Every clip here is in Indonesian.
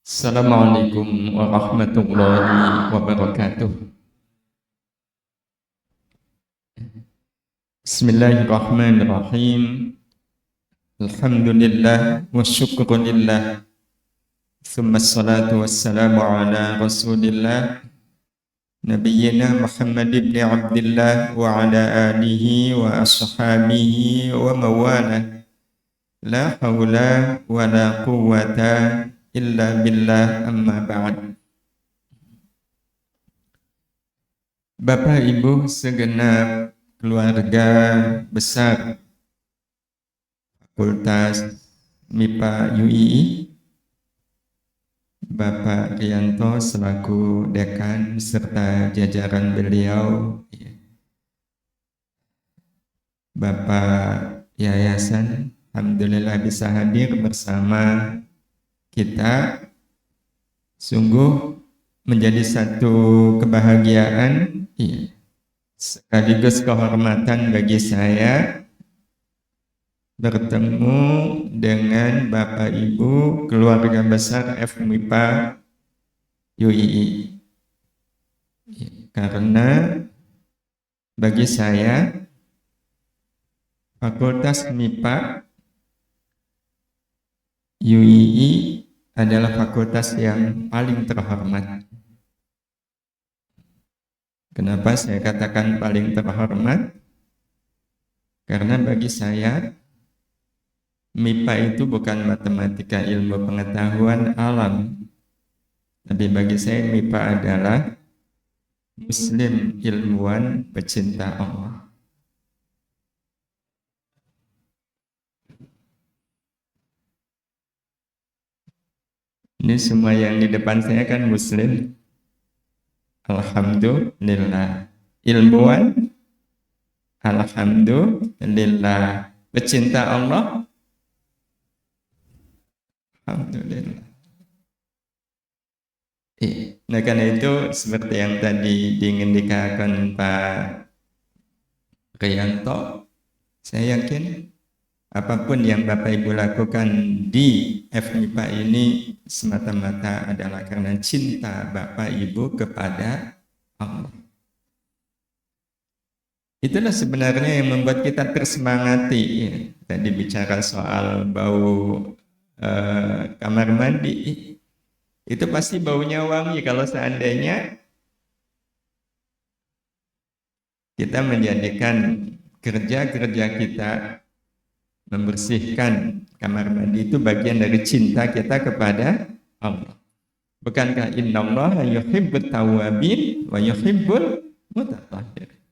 Assalamualaikum warahmatullahi wabarakatuh. Bismillahirrahmanirrahim. Alhamdulillah wa syukrulillah. Thumma salatu wassalamu ala rasulillah Nabiyyina Muhammad ibn Abdillah wa ala alihi wa ashabihi wa mawalah. La hawla wa la quwwata illa billah, amma ba'd. Bapak Ibu segenap keluarga besar Fakultas MIPA UII, Bapak Rianto selaku dekan serta jajaran beliau, Bapak Yayasan, alhamdulillah bisa hadir bersama kita. Sungguh menjadi satu kebahagiaan, sekaligus kehormatan bagi saya bertemu dengan Bapak Ibu keluarga besar FMIPA UII. Karena bagi saya Fakultas MIPA UII adalah fakultas yang paling terhormat. Kenapa saya katakan paling terhormat? Karena bagi saya MIPA itu bukan matematika ilmu pengetahuan alam, tapi bagi saya MIPA adalah Muslim ilmuwan pecinta Allah. Ini semua yang di depan saya kan Muslim. Alhamdulillah. Ilmuwan, alhamdulillah. Pecinta Allah, alhamdulillah. Nah karena itu seperti yang tadi ingin dikatakan Pak Rianto, saya yakin apapun yang Bapak Ibu lakukan di FMIPA ini semata-mata adalah karena cinta Bapak Ibu kepada Allah. Itulah sebenarnya yang membuat kita tersemangati. Tadi bicara soal bau kamar mandi, itu pasti baunya wangi kalau seandainya kita menjadikan kerja-kerja kita membersihkan kamar mandi itu bagian dari cinta kita kepada Allah. Bukankah innallaha yuhibbut tawwabin wa yuhibbul mutatahhirin.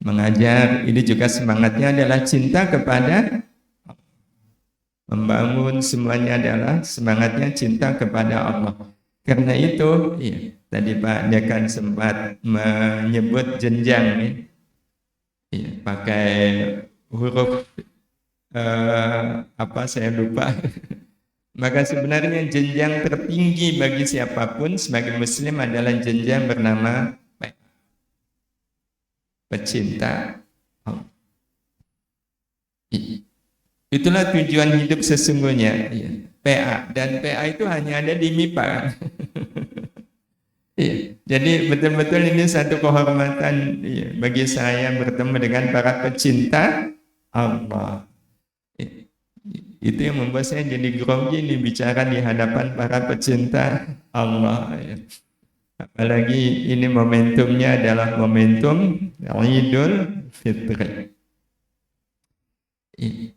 Mengajar ini juga semangatnya adalah cinta kepada Allah. Membangun semuanya adalah semangatnya cinta kepada Allah. Karena itu, tadi Pak Dekan sempat menyebut jenjang, pakai huruf apa saya lupa. Maka sebenarnya jenjang tertinggi bagi siapapun sebagai Muslim adalah jenjang bernama pecinta Allah. Itulah tujuan hidup sesungguhnya. PA, dan PA itu hanya ada di MIPA. Jadi betul-betul ini satu kehormatan bagi saya bertemu dengan para pecinta Allah. Itu yang membuat saya jadi grogi nih bicara di hadapan para pecinta Allah. Apalagi ini momentumnya adalah momentum Idul Fitri.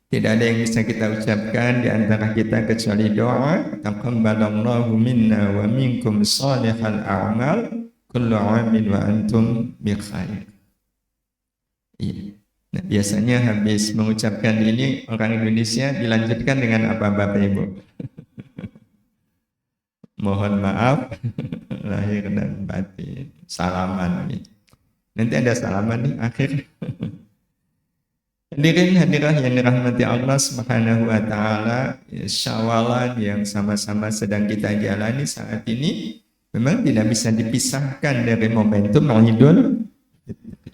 Tidak ada yang bisa kita ucapkan di antara kita kecuali doa, taqabbalallahu minna wa minkum shalihal a'mal kullu 'amin wa antum bi khair. Nah, biasanya habis mengucapkan ini orang Indonesia dilanjutkan dengan apa Bapak Ibu? Mohon maaf lahir dan batin. Salaman nih. Nanti ada salaman nih akhir. Hadirin hadirah yang dirahmati Allah Subhanahu wa taala, Syawalan yang sama-sama sedang kita jalani saat ini memang tidak bisa dipisahkan dari momentum Idul Fitri.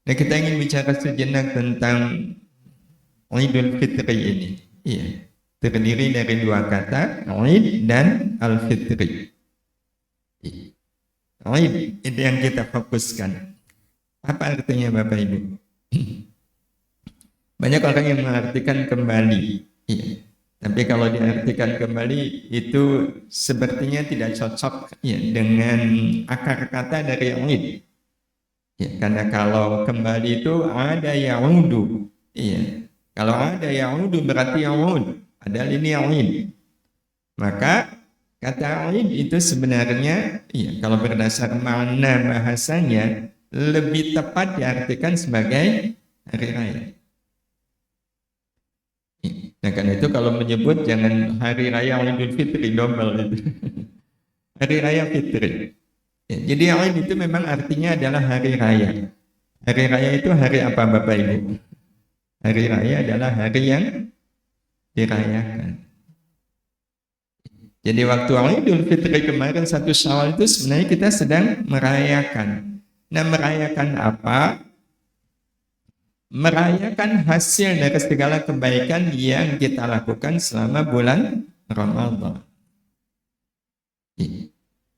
Nah, kita ingin bicara sejenak tentang Idul Fitri ini. Iya. Terdiri dari dua kata, Id dan Al-Fitri. Id itu yang kita fokuskan. Apa artinya Bapak Ibu? Banyak orang yang mengartikan kembali. Iya. Tapi kalau diartikan kembali itu sepertinya tidak cocok ya, dengan akar kata dari Id. Ya, karena kalau kembali itu ada yaudu. Iya. Kalau ada yaudu berarti yaud. Padahal ini Id. Maka kata Id itu sebenarnya ya, kalau berdasar makna bahasanya lebih tepat diartikan sebagai hari raya. Nah karena itu kalau menyebut jangan hari raya Idul Fitri double itu. Hari raya Fitri. Ya, jadi Id itu memang artinya adalah hari raya. Hari raya itu hari apa Bapak Ibu? Hari raya adalah hari yang dirayakan. Jadi waktu Idul Fitri kemarin 1 Syawal itu sebenarnya kita sedang merayakan. Nah merayakan apa? Merayakan hasil dari segala kebaikan yang kita lakukan selama bulan Ramadan.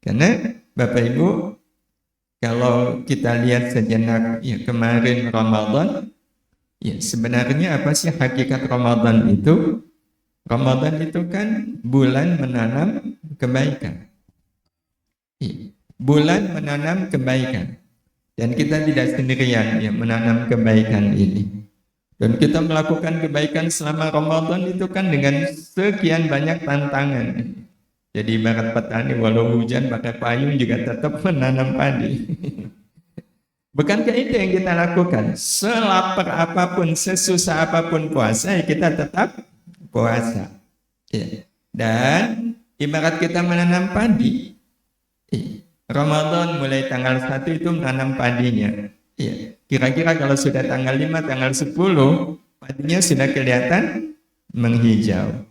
Karena Bapak Ibu, kalau kita lihat sejenak ya, kemarin Ramadan, ya sebenarnya apa sih hakikat Ramadan itu? Ramadan itu kan bulan menanam kebaikan. Bulan menanam kebaikan. Dan kita tidak sendirian yang menanam kebaikan ini. Dan kita melakukan kebaikan selama Ramadan itu kan dengan sekian banyak tantangan. Jadi ibarat petani walau hujan pakai payung juga tetap menanam padi. Bukankah itu yang kita lakukan? Selapar apapun, sesusah apapun puasa, ya kita tetap puasa. Ya. Dan ibarat kita menanam padi. Ramadan mulai tanggal 1 itu menanam padinya. Ya. Kira-kira kalau sudah tanggal 5, tanggal 10, padinya sudah kelihatan menghijau.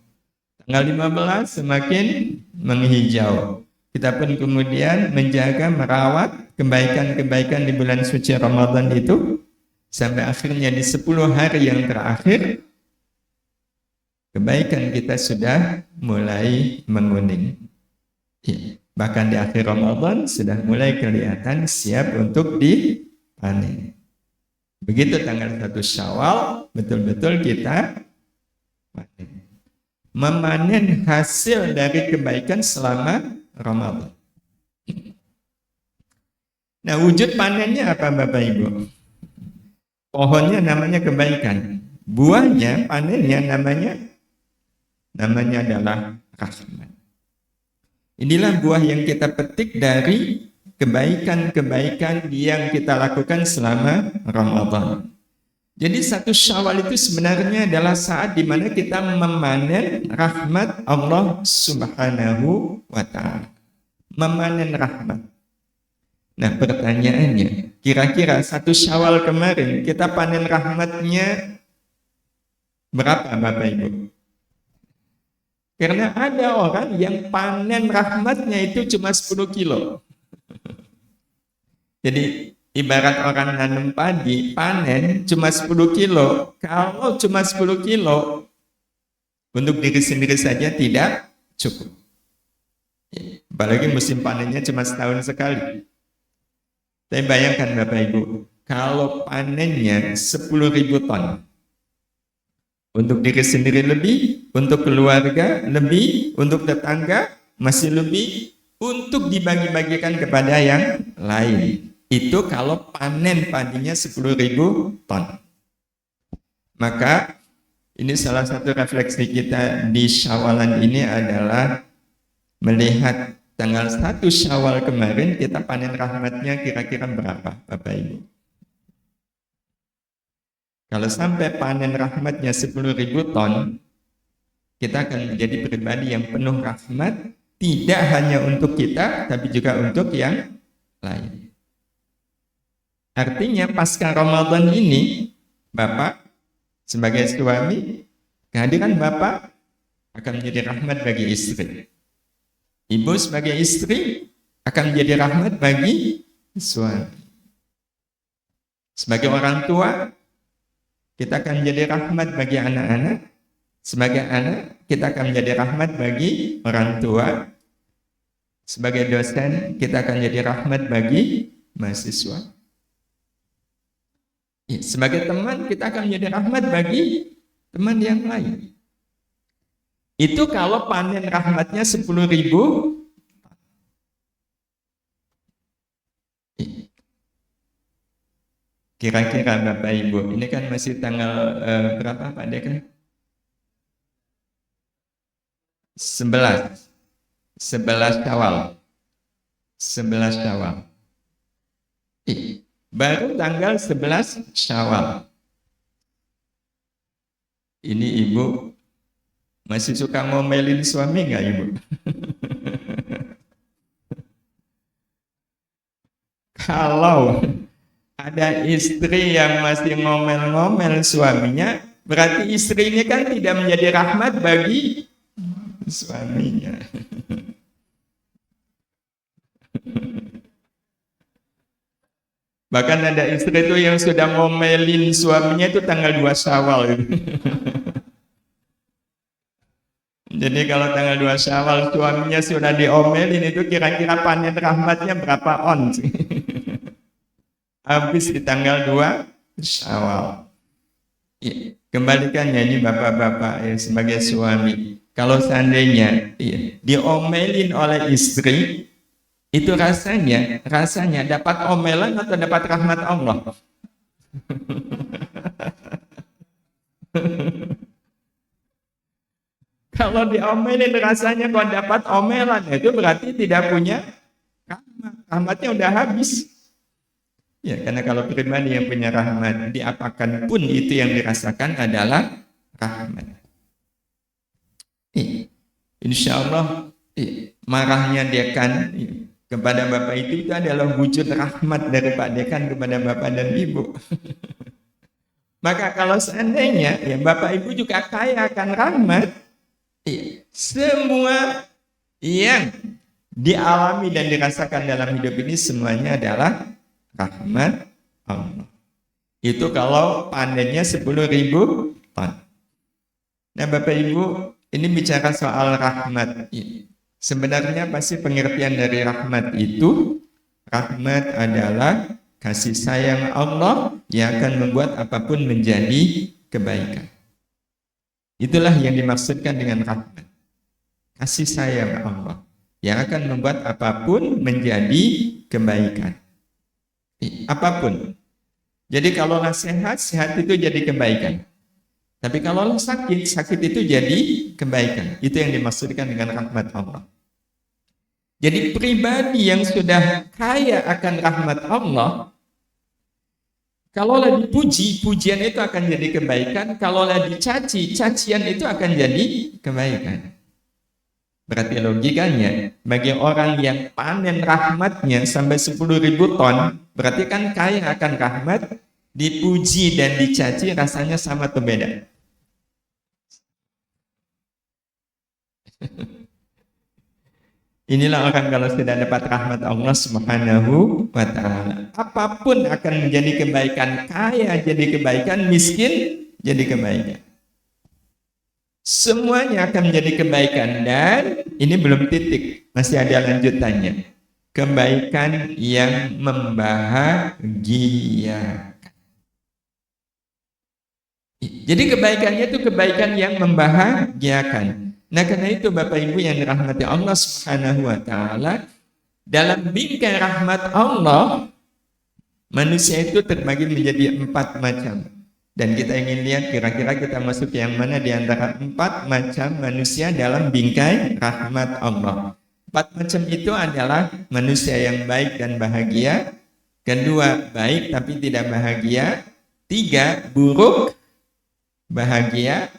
Tanggal 15 semakin menghijau. Kita pun kemudian menjaga, merawat kebaikan-kebaikan di bulan suci Ramadan itu sampai akhirnya di 10 hari yang terakhir kebaikan kita sudah mulai menguning. Ya. Bahkan di akhir Ramadan sudah mulai kelihatan siap untuk dipanen. Begitu tanggal 1 Syawal betul-betul kita panen. Memanen hasil dari kebaikan selama Ramadan. Nah, wujud panennya apa Bapak Ibu? Pohonnya namanya kebaikan. Buahnya, panennya namanya adalah rahmat. Inilah buah yang kita petik dari kebaikan-kebaikan yang kita lakukan selama Ramadan. Jadi 1 Syawal itu sebenarnya adalah saat di mana kita memanen rahmat Allah Subhanahu wa Ta'ala. Memanen rahmat. Nah, pertanyaannya, kira-kira 1 Syawal kemarin kita panen rahmatnya berapa Bapak Ibu? Karena ada orang yang panen rahmatnya itu cuma 10 kilo. Jadi ibarat orang nanam padi, panen cuma 10 kilo. Kalau cuma 10 kilo, untuk diri sendiri saja tidak cukup. Apalagi musim panennya cuma setahun sekali. Tapi bayangkan Bapak Ibu, kalau panennya 10.000 ton. Untuk diri sendiri lebih, untuk keluarga lebih, untuk tetangga masih lebih, untuk dibagi-bagikan kepada yang lain. Itu kalau panen padinya 10.000 ton. Maka ini salah satu refleksi kita di Syawalan ini adalah melihat tanggal 1 Syawal kemarin kita panen rahmatnya kira-kira berapa Bapak Ibu? Kalau sampai panen rahmatnya 10.000 ton, kita akan menjadi pribadi yang penuh rahmat, tidak hanya untuk kita, tapi juga untuk yang lain. Artinya pasca Ramadan ini, Bapak sebagai suami, kehadiran Bapak akan menjadi rahmat bagi istri. Ibu sebagai istri akan menjadi rahmat bagi suami. Sebagai orang tua, kita akan menjadi rahmat bagi anak-anak. Sebagai anak, kita akan menjadi rahmat bagi orang tua. Sebagai dosen, kita akan jadi rahmat bagi mahasiswa. Sebagai teman, kita akan menjadi rahmat bagi teman yang lain. Itu kalau panen rahmatnya 10.000. Kira-kira Bapak Ibu, ini kan masih tanggal berapa Pak Dekan? 11 Syawal. 11 Syawal. Baru tanggal 11 Syawal. Ini Ibu masih suka ngomelin suami nggak Ibu? Kalau ada istri yang masih ngomel-ngomel suaminya, berarti istrinya kan tidak menjadi rahmat bagi suaminya. Bahkan ada istri itu yang sudah ngomelin suaminya itu tanggal 2 Syawal itu. Jadi kalau tanggal 2 Syawal suaminya sudah diomelin, itu kira-kira panen rahmatnya berapa on sih? Habis di tanggal 2 Syawal. Kembalikannya ini bapak-bapak sebagai suami. Kalau seandainya diomelin oleh istri, itu rasanya dapat omelan atau dapat rahmat Allah? Kalau diomelin rasanya kok dapat omelan, itu berarti tidak punya rahmat. Rahmatnya udah habis. Ya, karena kalau pribadi yang punya rahmat, diapakan pun itu yang dirasakan adalah rahmat. Insya Allah marahnya dekan kepada Bapak itu adalah wujud rahmat dari Pak Dekan kepada Bapak dan Ibu. Maka kalau seandainya Bapak Ibu juga kaya akan rahmat, semua yang dialami dan dirasakan dalam hidup ini semuanya adalah rahmat Allah. Itu kalau panennya 10.000 ton. Nah Bapak Ibu, ini bicara soal rahmat. Sebenarnya pasti pengertian dari rahmat itu, rahmat adalah kasih sayang Allah yang akan membuat apapun menjadi kebaikan. Itulah yang dimaksudkan dengan rahmat. Kasih sayang Allah yang akan membuat apapun menjadi kebaikan. Apapun. Jadi kalau sehat, sehat itu jadi kebaikan. Tapi kalau sakit, sakit itu jadi kebaikan. Itu yang dimaksudkan dengan rahmat Allah. Jadi pribadi yang sudah kaya akan rahmat Allah, kalau dipuji, pujian itu akan jadi kebaikan. Kalau dicaci, cacian itu akan jadi kebaikan. Berarti logikanya, bagi orang yang panen rahmatnya sampai 10.000 ton, berarti kan kaya akan rahmat, dipuji dan dicaci rasanya sama atau beda? Inilah orang kalau sudah dapat rahmat Allah Subhanahu wa ta'ala. Apapun akan menjadi kebaikan, kaya jadi kebaikan, miskin jadi kebaikan. Semuanya akan menjadi kebaikan dan ini belum titik, masih ada lanjutannya. Kebaikan yang membahagiakan. Jadi kebaikannya itu kebaikan yang membahagiakan. Nah karena itu Bapak Ibu yang dirahmati Allah Subhanahu wa ta'ala, dalam bingkai rahmat Allah, manusia itu terbagi menjadi 4 macam. Dan kita ingin lihat kira-kira kita masuk yang mana di antara 4 macam manusia dalam bingkai rahmat Allah. 4 macam itu adalah manusia yang baik dan bahagia. Kedua, baik tapi tidak bahagia. 3, buruk, bahagia.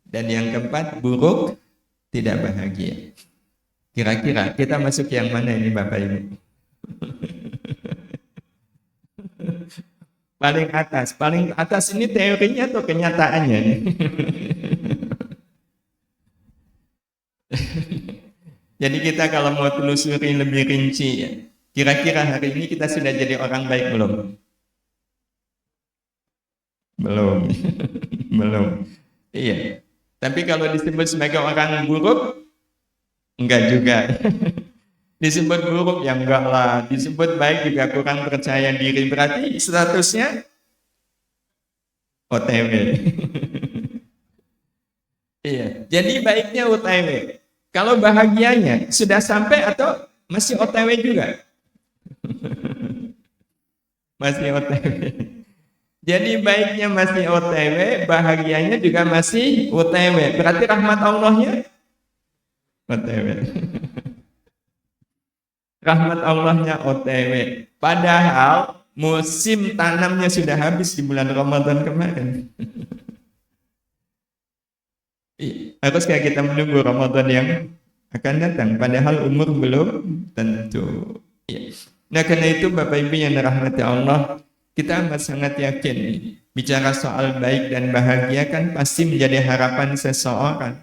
Dan yang keempat, buruk, tidak bahagia. Kira-kira kita masuk yang mana ini Bapak Ibu? Paling atas ini teorinya atau kenyataannya nih? Jadi kita kalau mau telusuri lebih rinci, kira-kira hari ini kita sudah jadi orang baik belum? Belum. Belum. Iya. Tapi kalau disebut sebagai orang buruk, enggak juga. Disebut buruk ya enggak lah. Disebut baik juga kurang percaya diri. Berarti statusnya OTW. Iya. Jadi baiknya OTW. Kalau bahagianya sudah sampai atau masih OTW juga? Masih OTW. Jadi baiknya masih OTW, bahagianya juga masih OTW. Berarti rahmat Allahnya OTW. Rahmat Allahnya OTW. Padahal musim tanamnya sudah habis di bulan Ramadan kemarin. Haruskah kita menunggu Ramadan yang akan datang? Padahal umur belum tentu. Nah karena itu Bapak Ibu yang dirahmati Allah, kita amat sangat yakin bicara soal baik dan bahagia kan pasti menjadi harapan seseorang.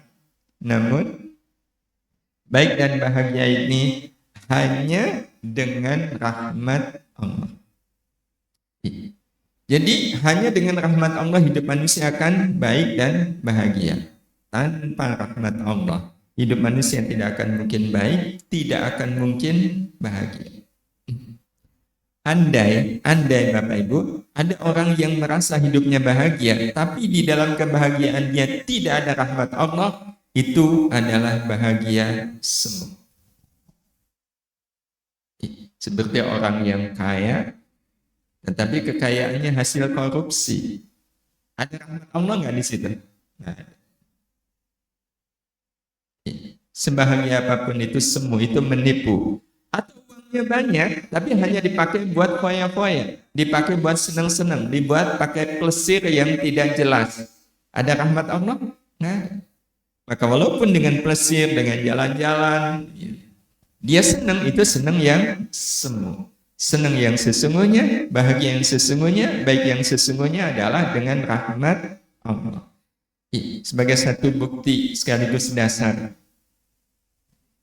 Namun baik dan bahagia ini hanya dengan rahmat Allah. Jadi hanya dengan rahmat Allah hidup manusia akan baik dan bahagia. Tanpa rahmat Allah, hidup manusia tidak akan mungkin baik, tidak akan mungkin bahagia. Andai Bapak Ibu, ada orang yang merasa hidupnya bahagia, tapi di dalam kebahagiaan dia tidak ada rahmat Allah, itu adalah bahagia semu. Seperti orang yang kaya, tetapi kekayaannya hasil korupsi. Ada rahmat Allah nggak di situ? Nah, sebahagia apapun itu semu, itu menipu. Atau uangnya banyak, tapi hanya dipakai buat foya-foya, dipakai buat senang-senang, dibuat pakai plesir yang tidak jelas. Ada rahmat Allah? Nah, maka walaupun dengan plesir, dengan jalan-jalan, dia senang, itu senang yang semu. Senang yang sesungguhnya, bahagia yang sesungguhnya, baik yang sesungguhnya adalah dengan rahmat Allah. Sebagai satu bukti sekaligus dasar,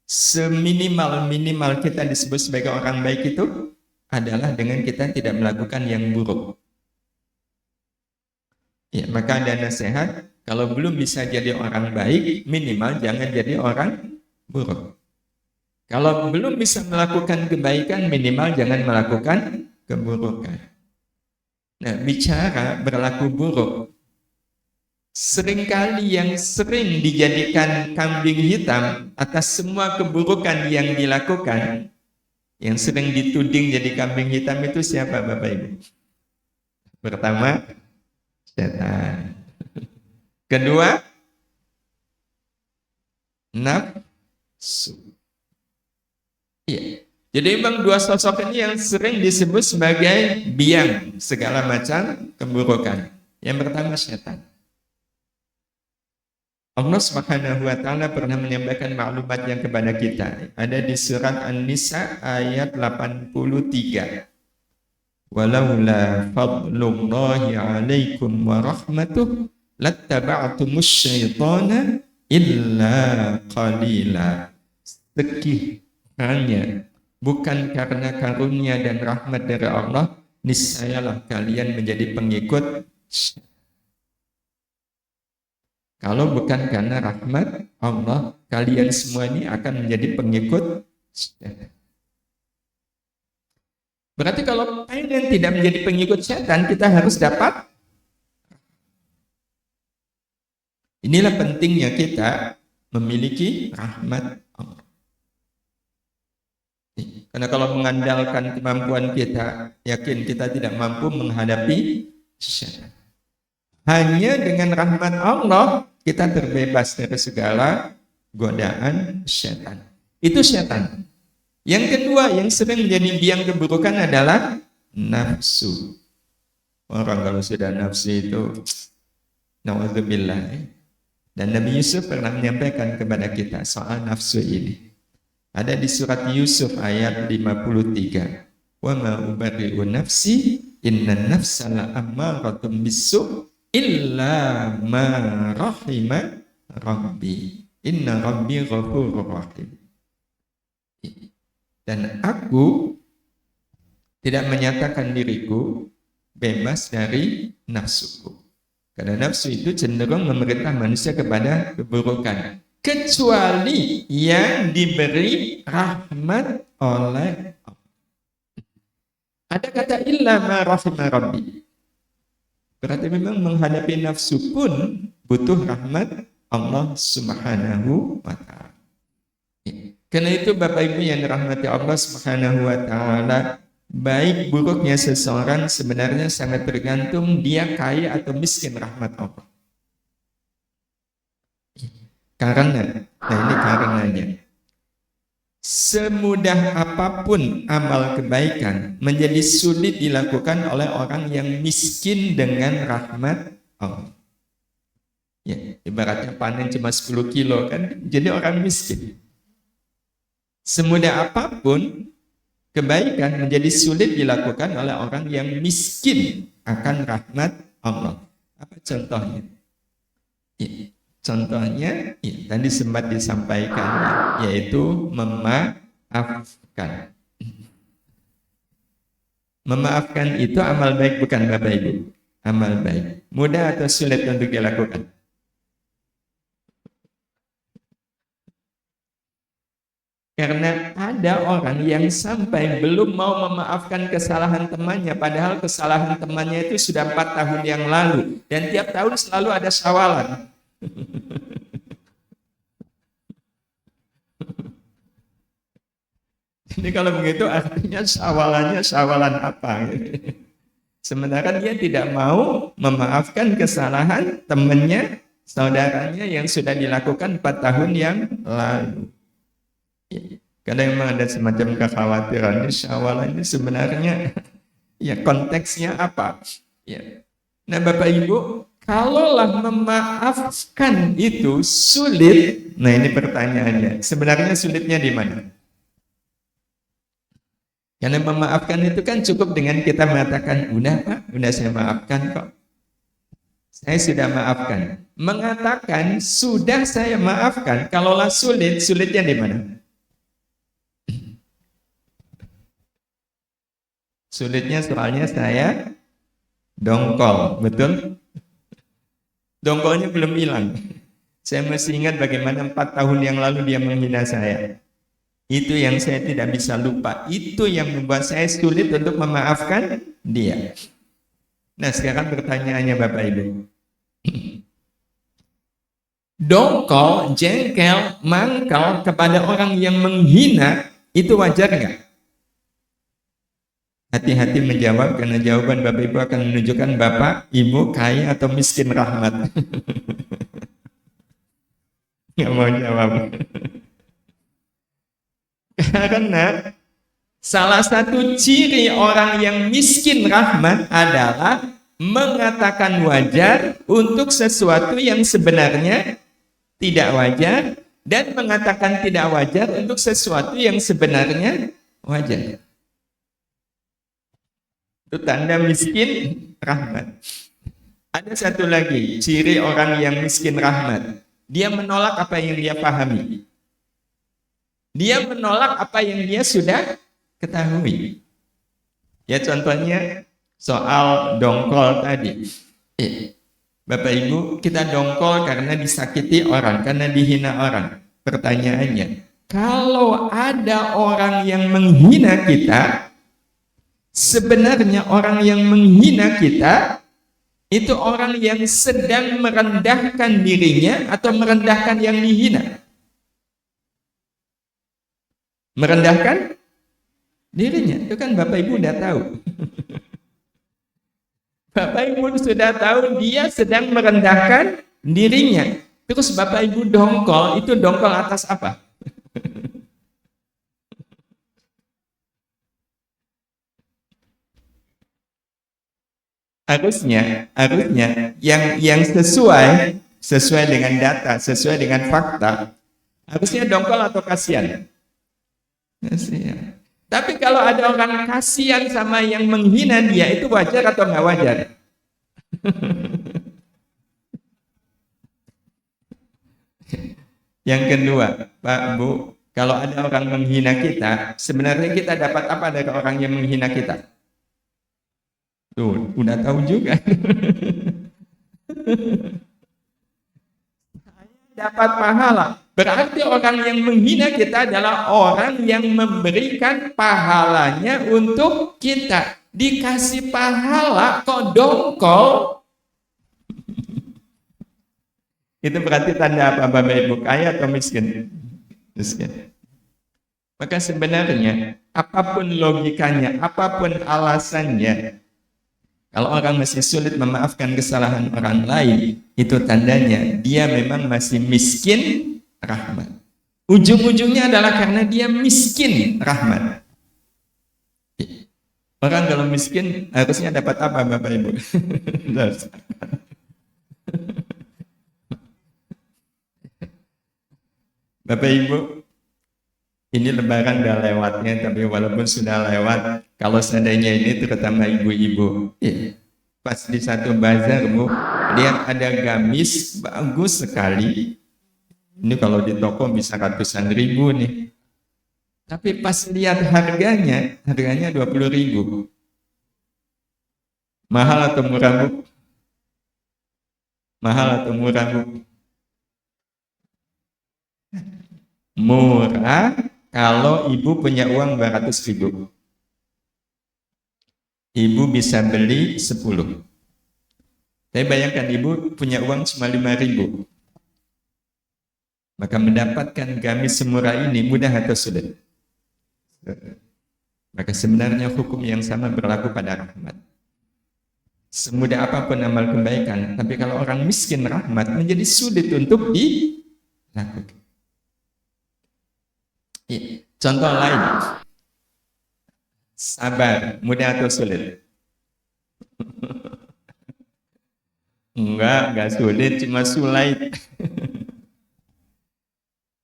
seminimal-minimal kita disebut sebagai orang baik itu adalah dengan kita tidak melakukan yang buruk. Ya, maka ada nasihat, kalau belum bisa jadi orang baik, minimal jangan jadi orang buruk. Kalau belum bisa melakukan kebaikan, minimal jangan melakukan keburukan. Nah, bicara berlaku buruk, seringkali yang sering dijadikan kambing hitam atas semua keburukan yang dilakukan, yang sering dituding jadi kambing hitam itu siapa Bapak Ibu? Pertama, setan. Kedua, nafsu. Iya. Jadi memang dua sosok ini yang sering disebut sebagai biang segala macam keburukan. Yang pertama setan. Allah Subhanahu wa taala pernah menyampaikan maklumat yang kepada kita. Ada di surat An-Nisa ayat 83. Walaula fadlullahi 'alaikum wa rahmatuh lattaba'tumus syaitana illa qalila. Sekiranya bukan karena karunia dan rahmat dari Allah, niscayalah kalian menjadi pengikut. Kalau bukan karena rahmat Allah, kalian semua ini akan menjadi pengikut. Berarti kalau kalian tidak menjadi pengikut setan, kita harus dapat. Inilah pentingnya kita memiliki rahmat Allah. Karena kalau mengandalkan kemampuan kita, yakin kita tidak mampu menghadapi setan. Hanya dengan rahmat Allah kita terbebas dari segala godaan setan. Itu setan. Yang kedua yang sering menjadi biang keburukan adalah nafsu. Orang kalau sudah nafsu itu, na'udzubillah. Dan Nabi Yusuf pernah menyampaikan kepada kita soal nafsu ini. Ada di surat Yusuf ayat 53. Wa ma ubari'u nafsi inna nafsa la'ammaratun bisu' illa ma rahima rabbi inna rabbi ghafurur rahim. Dan aku tidak menyatakan diriku bebas dari nafsuku. Karena nafsu itu cenderung memerintah manusia kepada keburukan. Kecuali yang diberi rahmat oleh Allah. Ada kata illa ma rahima rabbi. Berarti memang menghadapi nafsu pun butuh rahmat Allah Subhanahu wa ta'ala. Karena itu Bapak Ibu yang dirahmati Allah Subhanahu wa ta'ala, baik buruknya seseorang sebenarnya sangat tergantung dia kaya atau miskin rahmat Allah. Karena, nah ini karenanya, semudah apapun amal kebaikan menjadi sulit dilakukan oleh orang yang miskin dengan rahmat Allah. Ya, ibaratnya panen cuma 10 kilo kan, jadi orang miskin. Semudah apapun kebaikan menjadi sulit dilakukan oleh orang yang miskin akan rahmat Allah. Apa contohnya? Ya, contohnya ya, tadi sempat disampaikan, yaitu memaafkan. Memaafkan itu amal baik bukan Bapak Ibu? Amal baik. Mudah atau sulit untuk dilakukan? Karena ada orang yang sampai belum mau memaafkan kesalahan temannya, padahal kesalahan temannya itu sudah 4 tahun yang lalu. Dan tiap tahun selalu ada syawalan. Jadi kalau begitu artinya syawalan apa? Sementara dia tidak mau memaafkan kesalahan temannya, saudaranya yang sudah dilakukan 4 tahun yang lalu. Kadang memang ada semacam kekhawatiran di Syawal ini sebenarnya ya konteksnya apa? Ya. Nah Bapak Ibu, kalaulah memaafkan itu sulit, nah ini pertanyaannya, sebenarnya sulitnya di mana? Karena memaafkan itu kan cukup dengan kita mengatakan, udah Pak, udah saya maafkan kok. Saya sudah maafkan. Mengatakan sudah saya maafkan, kalaulah sulit, sulitnya di mana? Sulitnya soalnya saya dongkol, betul? Dongkolnya belum hilang. Saya masih ingat bagaimana 4 tahun yang lalu dia menghina saya. Itu yang saya tidak bisa lupa. Itu yang membuat saya sulit untuk memaafkan dia. Nah sekarang pertanyaannya Bapak Ibu. Dongkol, jengkel, mangkal kepada orang yang menghina, itu wajar nggak? Hati-hati menjawab, karena jawaban Bapak Ibu akan menunjukkan Bapak, Ibu kaya atau miskin rahmat. Nggak mau jawab. Karena salah satu ciri orang yang miskin rahmat adalah mengatakan wajar untuk sesuatu yang sebenarnya tidak wajar, dan mengatakan tidak wajar untuk sesuatu yang sebenarnya wajar. Itu tanda miskin rahmat. Ada satu lagi ciri orang yang miskin rahmat. Dia menolak apa yang dia pahami. Dia menolak apa yang dia sudah ketahui. Ya contohnya soal dongkol tadi. Bapak Ibu, kita dongkol karena disakiti orang, karena dihina orang. Pertanyaannya, kalau ada orang yang menghina kita, sebenarnya orang yang menghina kita itu orang yang sedang merendahkan dirinya atau merendahkan yang dihina? Merendahkan dirinya. Itu kan Bapak Ibu udah tahu. Bapak Ibu sudah tahu dia sedang merendahkan dirinya. Terus Bapak Ibu dongkol, itu dongkol atas apa? Harusnya yang sesuai dengan data, sesuai dengan fakta, harusnya dongkol atau kasihan. Kasihan. Tapi kalau ada orang kasihan sama yang menghina dia, itu wajar atau nggak wajar? Yang kedua, Pak, Bu, kalau ada orang menghina kita, sebenarnya kita dapat apa dari orang yang menghina kita? Tuh, udah tahu juga. Dapat pahala. Berarti orang yang menghina kita adalah orang yang memberikan pahalanya untuk kita. Dikasih pahala kok dongkol. Itu berarti tanda apa Bapak Ibu? Kaya atau miskin? Miskin. Maka sebenarnya apapun logikanya, apapun alasannya, kalau orang masih sulit memaafkan kesalahan orang lain, itu tandanya dia memang masih miskin rahmat. Ujung-ujungnya adalah karena dia miskin rahmat. Orang kalau miskin harusnya dapat apa Bapak Ibu? Bapak Ibu, ini lebaran udah lewatnya, tapi walaupun sudah lewat, kalau seandainya ini terutama ibu-ibu, pas di satu bazar Bu, lihat ada gamis bagus sekali. Ini kalau di toko bisa ratusan ribu nih. Tapi pas lihat harganya 20.000. Mahal atau murah Bu? Mahal atau murah Bu? Murah kalau ibu punya uang 200.000. Ibu bisa beli 10. Tapi bayangkan ibu punya uang cuma 5.000. Maka mendapatkan gamis semurah ini mudah atau sulit? Maka sebenarnya hukum yang sama berlaku pada rahmat. Semudah apapun amal kebaikan, tapi kalau orang miskin rahmat menjadi sulit untuk dilakukan. Contoh lain, sabar, mudah atau sulit? Enggak sulit, cuma sulit.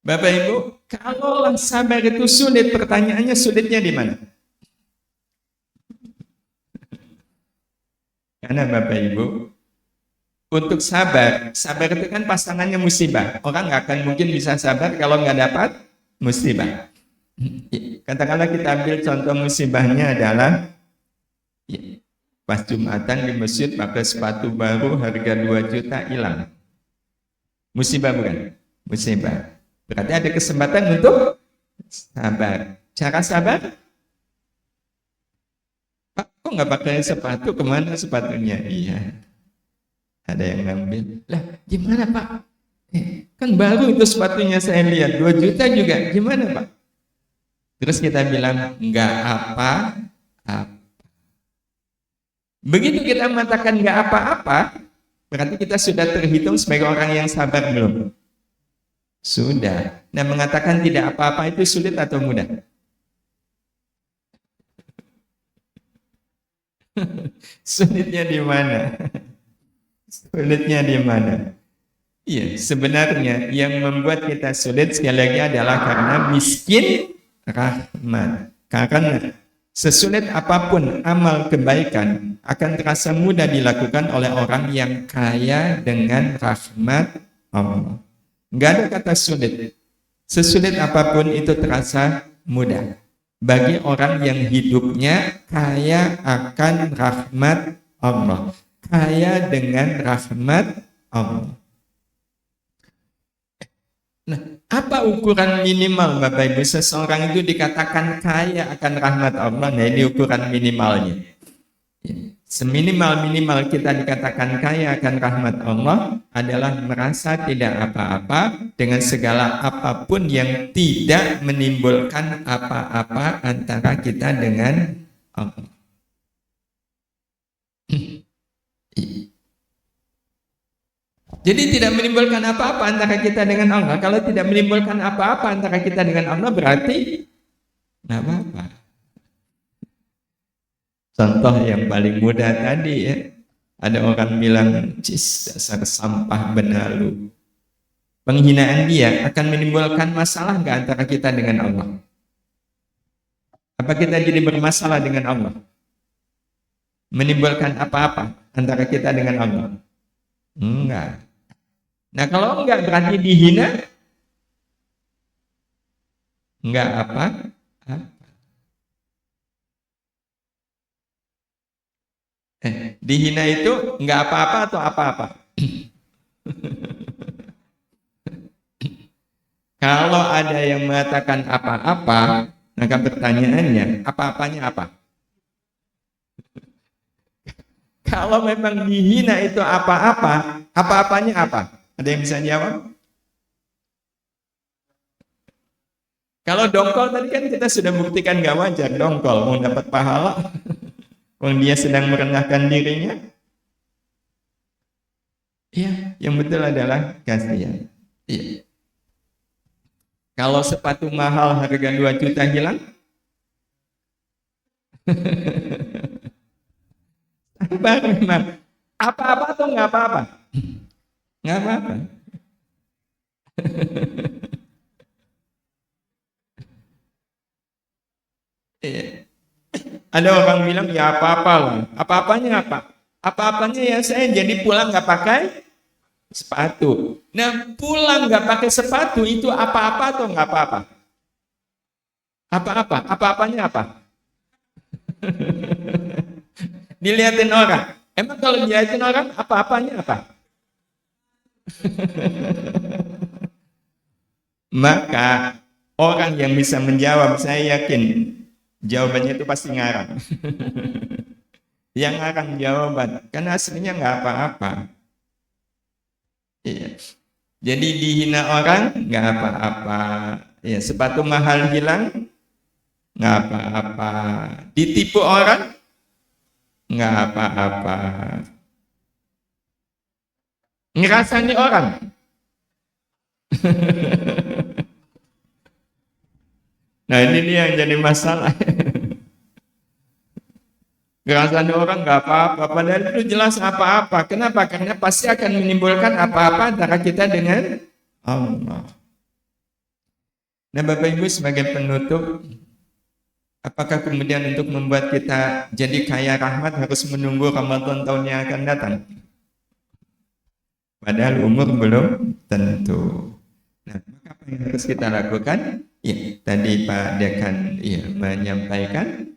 Bapak Ibu, kalau sabar itu sulit, pertanyaannya sulitnya di mana? Karena Bapak Ibu, untuk sabar itu kan pasangannya musibah. Orang nggak akan mungkin bisa sabar kalau nggak dapat musibah. Katakanlah kita ambil contoh musibahnya adalah pas Jumatan di masjid pakai sepatu baru harga 2 juta hilang. Musibah bukan? Musibah. Berarti ada kesempatan untuk sabar. Cara sabar? Pak, kok nggak pakai sepatu? Kemana sepatunya? Iya, ada yang ngambil. Lah, gimana Pak? Kan baru itu sepatunya saya lihat 2 juta juga. Gimana Pak? Terus kita bilang nggak apa-apa. Begitu kita mengatakan nggak apa-apa, berarti kita sudah terhitung sebagai orang yang sabar belum? Sudah. Nah, mengatakan tidak apa-apa itu sulit atau mudah? Sulitnya di mana? Sulitnya di mana? Iya, sebenarnya yang membuat kita sulit sekali lagi adalah karena miskin rahmat. Karena sesulit apapun amal kebaikan akan terasa mudah dilakukan oleh orang yang kaya dengan rahmat Allah. Enggak ada kata sulit. Sesulit apapun itu terasa mudah bagi orang yang hidupnya kaya akan rahmat Allah, kaya dengan rahmat Allah. Nah, apa ukuran minimal Bapak Ibu seseorang itu dikatakan kaya akan rahmat Allah? Nah, ini ukuran minimalnya. Seminimal-minimal kita dikatakan kaya akan rahmat Allah adalah merasa tidak apa-apa dengan segala apapun yang tidak menimbulkan apa-apa antara kita dengan Allah. Jadi tidak menimbulkan apa-apa antara kita dengan Allah. Kalau tidak menimbulkan apa-apa antara kita dengan Allah berarti nggak apa-apa. Contoh yang paling mudah tadi ya, ada orang bilang, "Cis, dasar sampah benalu." Penghinaan dia akan menimbulkan masalah nggak antara kita dengan Allah? Apa kita jadi bermasalah dengan Allah? Menimbulkan apa-apa antara kita dengan Allah? Enggak. Nah, kalau enggak berarti dihina? Enggak apa? Dihina itu nggak apa-apa atau apa-apa? Kalau ada yang mengatakan apa-apa, maka pertanyaannya, apa-apanya apa? Kalau memang dihina itu apa-apa, apa-apanya apa? Ada yang bisa jawab? Kalau dongkol tadi kan kita sudah buktikan nggak wajar dongkol, mau dapat pahala, kalau dia sedang merendahkan dirinya. Iya, yang betul adalah kasihan. Iya. Kalau sepatu mahal harga 2 juta hilang, memang apa-apa atau nggak apa-apa? Nggak apa-apa. Iya. Ada orang bilang ya apa-apa lah. Apa-apanya apa? Apa-apanya ya saya jadi pulang nggak pakai sepatu. Nah pulang nggak pakai sepatu itu apa-apa atau nggak apa-apa? Apa-apa? Apa-apanya apa? Dilihatin orang. Emang kalau dilihatin orang apa-apanya apa? Maka orang yang bisa menjawab saya yakin jawabannya itu pasti ngarang. Yang ngarang jawaban karena aslinya nggak apa-apa. Iya. Jadi dihina orang nggak apa-apa. Ya, sepatu mahal hilang nggak apa-apa. Ditipu orang nggak apa-apa. Ngerasani orang. Nah ini dia yang jadi masalah. Ngerasani orang nggak apa-apa. Padahal itu jelas apa-apa. Kenapa? Karena pasti akan menimbulkan apa-apa antara kita dengan Allah. Nah Bapak Ibu sebagai penutup, apakah kemudian untuk membuat kita jadi kaya rahmat harus menunggu Ramadan tahun yang akan datang? Padahal umur belum tentu. Nah, maka apa yang harus kita lakukan? Ya, tadi Pak Dekan menyampaikan,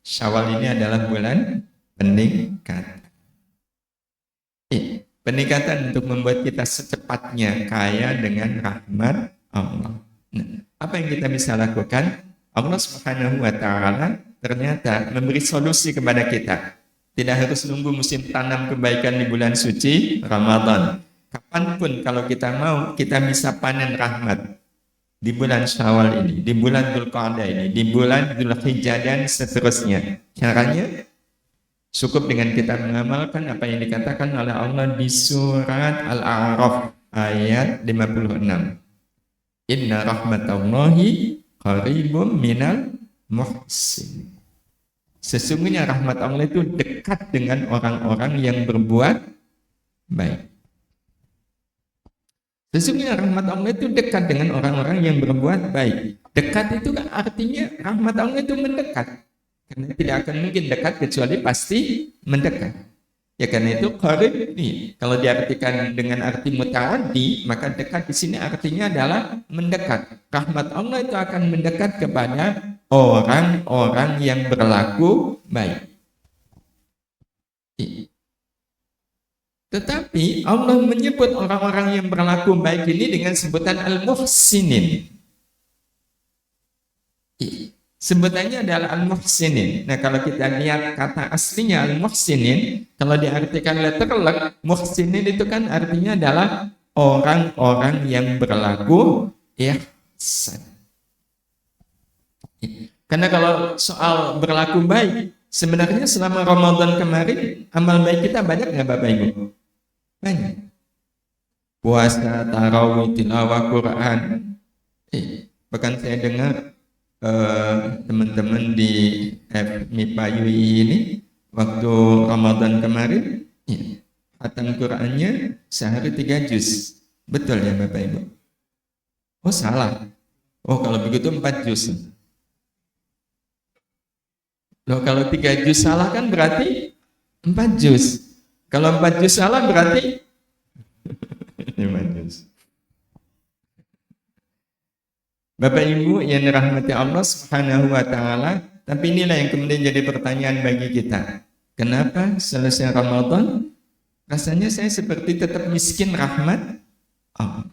Syawal ini adalah bulan peningkatan. Peningkatan untuk membuat kita secepatnya kaya dengan rahmat Allah. Nah, apa yang kita bisa lakukan? Allah Subhanahu wa Ta'ala ternyata memberi solusi kepada kita. Tidak harus nunggu musim tanam kebaikan di bulan suci Ramadan. Kapanpun kalau kita mau, kita bisa panen rahmat. Di bulan Syawal ini, di bulan Dzulqa'dah ini, di bulan Dzulhijjah dan seterusnya. Caranya cukup dengan kita mengamalkan apa yang dikatakan oleh Allah di surat Al-A'raf ayat 56. Inna rahmatallahi qaribum minal muhsin. Sesungguhnya rahmat Allah itu dekat dengan orang-orang yang berbuat baik. Sesungguhnya rahmat Allah itu dekat dengan orang-orang yang berbuat baik. Dekat itu kan artinya rahmat Allah itu mendekat. Karena tidak akan mungkin dekat kecuali pasti mendekat. Ya karena itu qarib nih. Kalau diartikan dengan arti mutaaddi, maka dekat di sini artinya adalah mendekat. Rahmat Allah itu akan mendekat kepada orang-orang yang berlaku baik. Tetapi Allah menyebut orang-orang yang berlaku baik ini dengan sebutan al-muhsinin. Sebutannya adalah al-muhsinin. Nah kalau kita lihat kata aslinya al-muhsinin, kalau diartikan letterlek, muhsinin itu kan artinya adalah orang-orang yang berlaku ihsan. Karena kalau soal berlaku baik, sebenarnya selama Ramadan kemarin, amal baik kita banyak nggak Bapak Ibu? Banyak. Puasa, tarawih, tilawah Quran. Bahkan saya dengar teman-teman di MIPA UI ini waktu Ramadan kemarin khatam Qurannya sehari 3 juz. Betul ya Bapak Ibu? Oh salah. Oh kalau begitu 4 juz. Loh kalau 3 juz salah kan berarti 4 juz. Kalau 4 juz salah berarti 5 juz. Bapak Ibu yang dirahmati Allah Subhanahu wa Ta'ala, tapi inilah yang kemudian jadi pertanyaan bagi kita. Kenapa selesai Ramadan rasanya saya seperti tetap miskin rahmat Allah.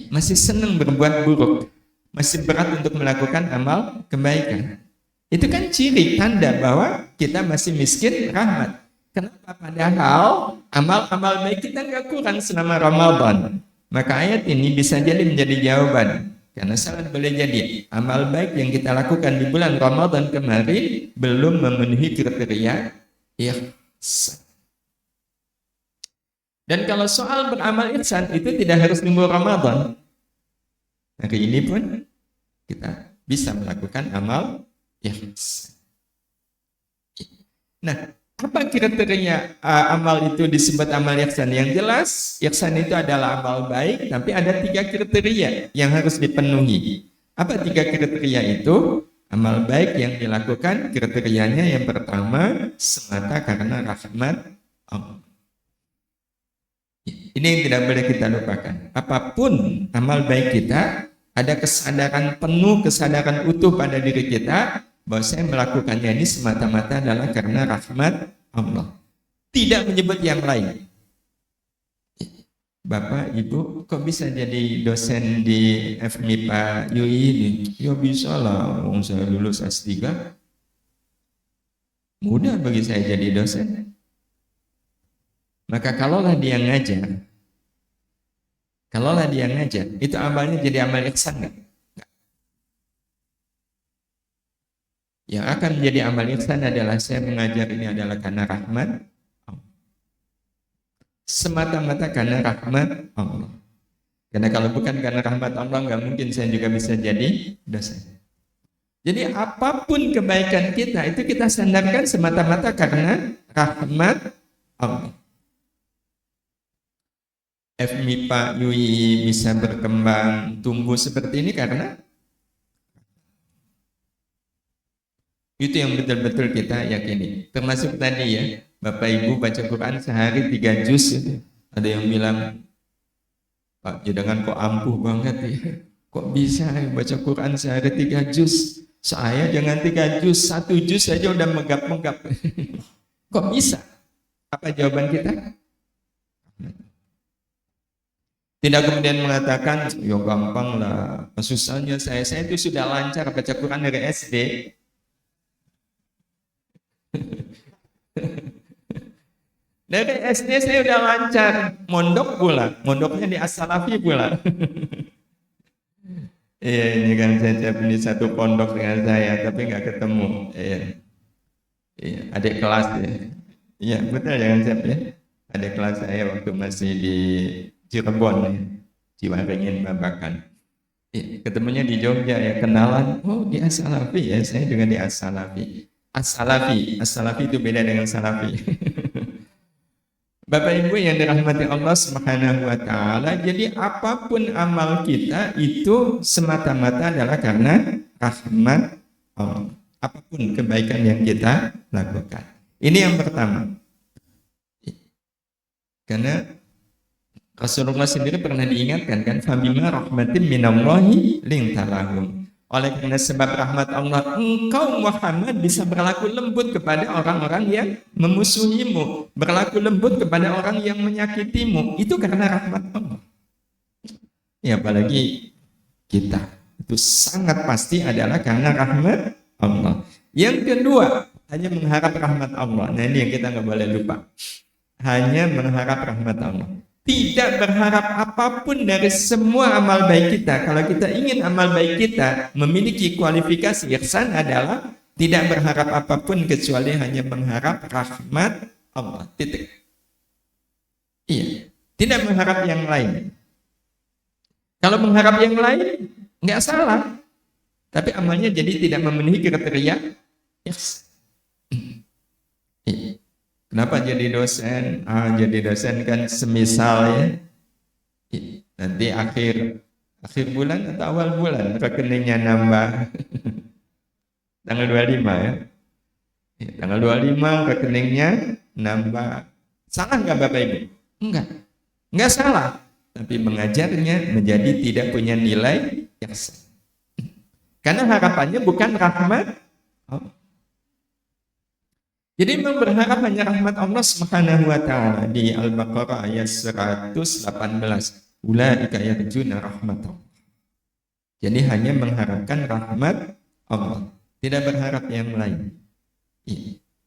Masih senang berbuat buruk, masih berat untuk melakukan amal kebaikan. Itu kan ciri tanda bahwa kita masih miskin rahmat. Kenapa? Padahal amal-amal baik kita nggak kurang selama Ramadan. Maka ayat ini bisa jadi menjadi jawaban. Karena sangat boleh jadi amal baik yang kita lakukan di bulan Ramadan kemarin belum memenuhi kriteria ihsan. Dan kalau soal beramal ihsan itu tidak harus nunggu Ramadan. Hari ini pun kita bisa melakukan amal ihsan. Nah, apa kriteria amal itu disebut amal ihsan? Yang jelas, ihsan itu adalah amal baik, tapi ada 3 kriteria yang harus dipenuhi. Apa 3 kriteria itu? Amal baik yang dilakukan, kriterianya yang pertama, semata karena rahmat Allah. Ini yang tidak boleh kita lupakan. Apapun amal baik kita, ada kesadaran penuh, kesadaran utuh pada diri kita, bahwa saya melakukannya ini semata-mata adalah karena rahmat Allah. Tidak menyebut yang lain. Bapak, Ibu, kok bisa jadi dosen di FMIPA UI ini? Ya bisa lah, saya lulus S3. Mudah bagi saya jadi dosen. Maka kalaulah dia ngajar, itu amalnya jadi amal ihsan nggak? Yang akan menjadi amal ihsan adalah saya mengajar ini adalah karena rahmat Allah. Semata-mata karena rahmat Allah. Karena kalau bukan karena rahmat Allah, nggak mungkin saya juga bisa jadi dosen. Jadi apapun kebaikan kita, itu kita sandarkan semata-mata karena rahmat Allah. FMIPA UI bisa berkembang, tumbuh seperti ini karena itu yang betul-betul kita yakini. Termasuk tadi ya, Bapak Ibu baca Quran sehari 3 juz itu. Ada yang bilang, Pak Jedangan kok ampuh banget ya. Kok bisa baca Quran sehari 3 juz? Saya jangan 3 juz, 1 juz saja udah megap-megap. Kok bisa? Apa jawaban kita? Tidak kemudian mengatakan, ya gampang lah, susahnya saya itu sudah lancar baca Quran dari SD. Dari SD saya udah lancar, mondok pula, mondoknya di As-Salafi pula. Iya, ini kan saya punya satu pondok dengan saya, tapi nggak ketemu. Iya, adik kelas ya. Iya, betul jangan siap ya. Adik kelas saya waktu masih di Cirebon ya, Ciwaringin Babakan. Ketemunya di Jogja ya, kenalan, oh di As-Salafi ya, saya juga di As-Salafi. As-Salafi itu beda dengan Salafi. Bapak Ibu yang dirahmati Allah Subhanahu wa taala, jadi apapun amal kita itu semata-mata adalah karena rahmat Allah. Apapun kebaikan yang kita lakukan. Ini yang pertama. Karena Rasulullah sendiri pernah diingatkan kan, fabima rahmatin minallahi lintalahum. Oleh karena sebab rahmat Allah, engkau Muhammad bisa berlaku lembut kepada orang-orang yang memusuhimu, berlaku lembut kepada orang yang menyakitimu. Itu karena rahmat Allah. Ya, apalagi kita, itu sangat pasti adalah karena rahmat Allah. Yang kedua, hanya mengharap rahmat Allah. Nah, ini yang kita nggak boleh lupa. Hanya mengharap rahmat Allah. Tidak berharap apapun dari semua amal baik kita. Kalau kita ingin amal baik kita memiliki kualifikasi ihsan adalah tidak berharap apapun kecuali hanya mengharap rahmat Allah. Titik. Iya. Tidak mengharap yang lain. Kalau mengharap yang lain, nggak salah. Tapi amalnya jadi tidak memenuhi kriteria ihsan. Iya. Kenapa jadi dosen? Jadi dosen kan semisal ya, nanti akhir bulan atau awal bulan rekeningnya nambah. Tanggal 25 ya. Tanggal 25 rekeningnya nambah. Salah nggak Bapak Ibu? Enggak salah. Tapi mengajarnya menjadi tidak punya nilai ihsan. Karena harapannya bukan rahmat. Jadi memang berharap hanya rahmat Allah Subhanahu wa taala di Al-Baqarah ayat 118. Ulaika yarjuna rahmatullah. Jadi hanya mengharapkan rahmat Allah, tidak berharap yang lain.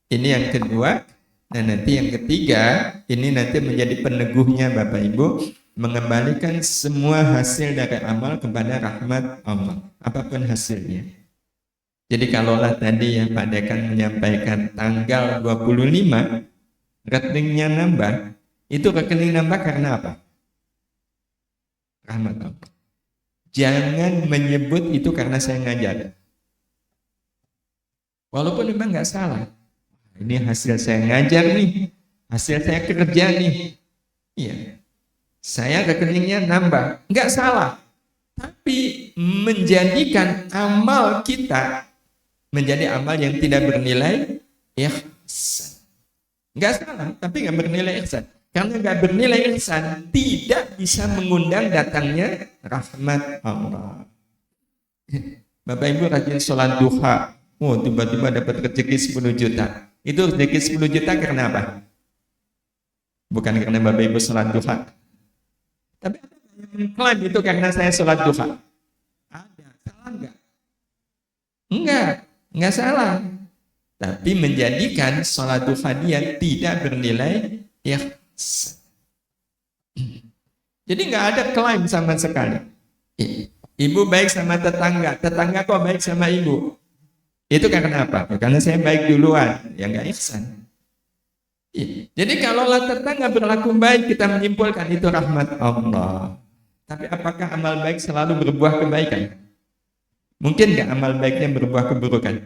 Ini yang kedua. Nah, nanti yang ketiga, ini nanti menjadi peneguhnya Bapak Ibu, mengembalikan semua hasil dari amal kepada rahmat Allah, apapun hasilnya. Jadi kalaulah tadi yang Pak Dekan menyampaikan tanggal 25, rekeningnya nambah, itu rekening nambah karena apa? Rahmat Allah. Jangan menyebut itu karena saya ngajar. Walaupun memang nggak salah. Ini hasil saya ngajar nih, hasil saya kerja nih. Iya, saya rekeningnya nambah, nggak salah. Tapi menjadikan amal kita menjadi amal yang tidak bernilai ihsan. Nggak salah, tapi nggak bernilai ihsan. Karena nggak bernilai ihsan, tidak bisa mengundang datangnya rahmat Allah. Bapak Ibu rajin sholat duha, tiba-tiba dapat rezeki 10 juta. Itu rezeki 10 juta karena apa? Bukan karena Bapak Ibu sholat duha. Tapi yang klaim itu karena saya sholat duha. Ada, salah enggak? Enggak salah. Tapi menjadikan sholat duha dia tidak bernilai ihsan. Jadi enggak ada klaim sama sekali. Ibu baik sama tetangga, tetangga kok baik sama ibu? Itu karena apa? Karena saya baik duluan, ya nggak ihsan. Jadi kalaulah tetangga berlaku baik, kita menyimpulkan itu rahmat Allah. Tapi apakah amal baik selalu berbuah kebaikan? Mungkin nggak amal baiknya berbuah keburukan?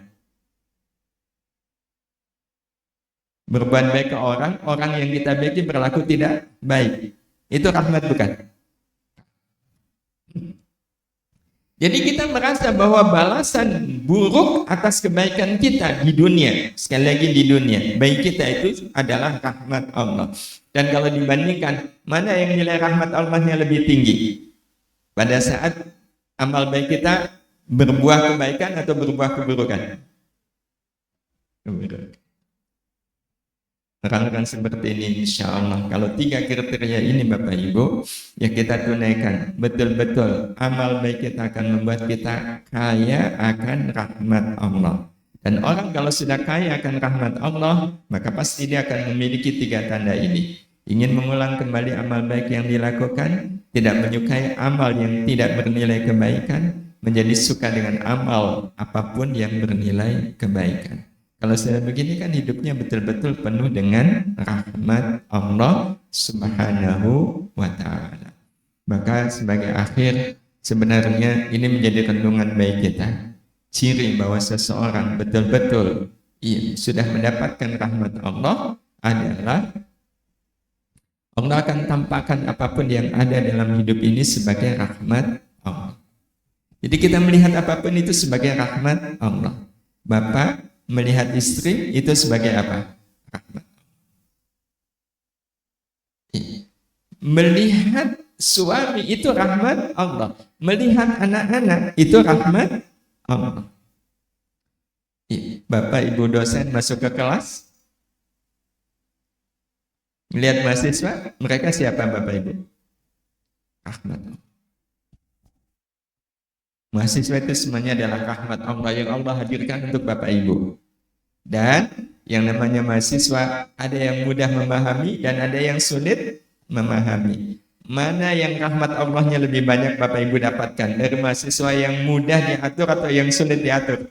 Berbuat baik ke orang, orang yang kita baiki berlaku tidak baik. Itu rahmat bukan? Jadi kita merasa bahwa balasan buruk atas kebaikan kita di dunia, sekali lagi di dunia, baik kita itu adalah rahmat Allah. Dan kalau dibandingkan, mana yang nilai rahmat Allahnya lebih tinggi? Pada saat amal baik kita berbuah kebaikan atau berbuah keburukan? Orang-orang seperti ini insya Allah, kalau 3 kriteria ini Bapak Ibu, ya kita tunaikan betul-betul, amal baik kita akan membuat kita kaya akan rahmat Allah. Dan orang kalau sudah kaya akan rahmat Allah, maka pasti dia akan memiliki 3 tanda ini. Ingin mengulang kembali amal baik yang dilakukan, tidak menyukai amal yang tidak bernilai kebaikan, menjadi suka dengan amal apapun yang bernilai kebaikan. Kalau sudah begini kan hidupnya betul-betul penuh dengan rahmat Allah Subhanahu wa ta'ala. Maka sebagai akhir, sebenarnya ini menjadi renungan baik kita. Ciri bahwa seseorang betul-betul sudah mendapatkan rahmat Allah adalah Allah akan tampakkan apapun yang ada dalam hidup ini sebagai rahmat Allah. Jadi kita melihat apapun itu sebagai rahmat Allah. Bapak melihat istri itu sebagai apa? Rahmat. Melihat suami itu rahmat Allah. Melihat anak-anak itu rahmat Allah. Bapak Ibu dosen masuk ke kelas, melihat mahasiswa, mereka siapa Bapak Ibu? Rahmat Allah. Mahasiswa itu semuanya adalah rahmat Allah yang Allah hadirkan untuk Bapak Ibu. Dan yang namanya mahasiswa, ada yang mudah memahami dan ada yang sulit memahami. Mana yang rahmat Allahnya lebih banyak Bapak Ibu dapatkan? Dari mahasiswa yang mudah diatur atau yang sulit diatur?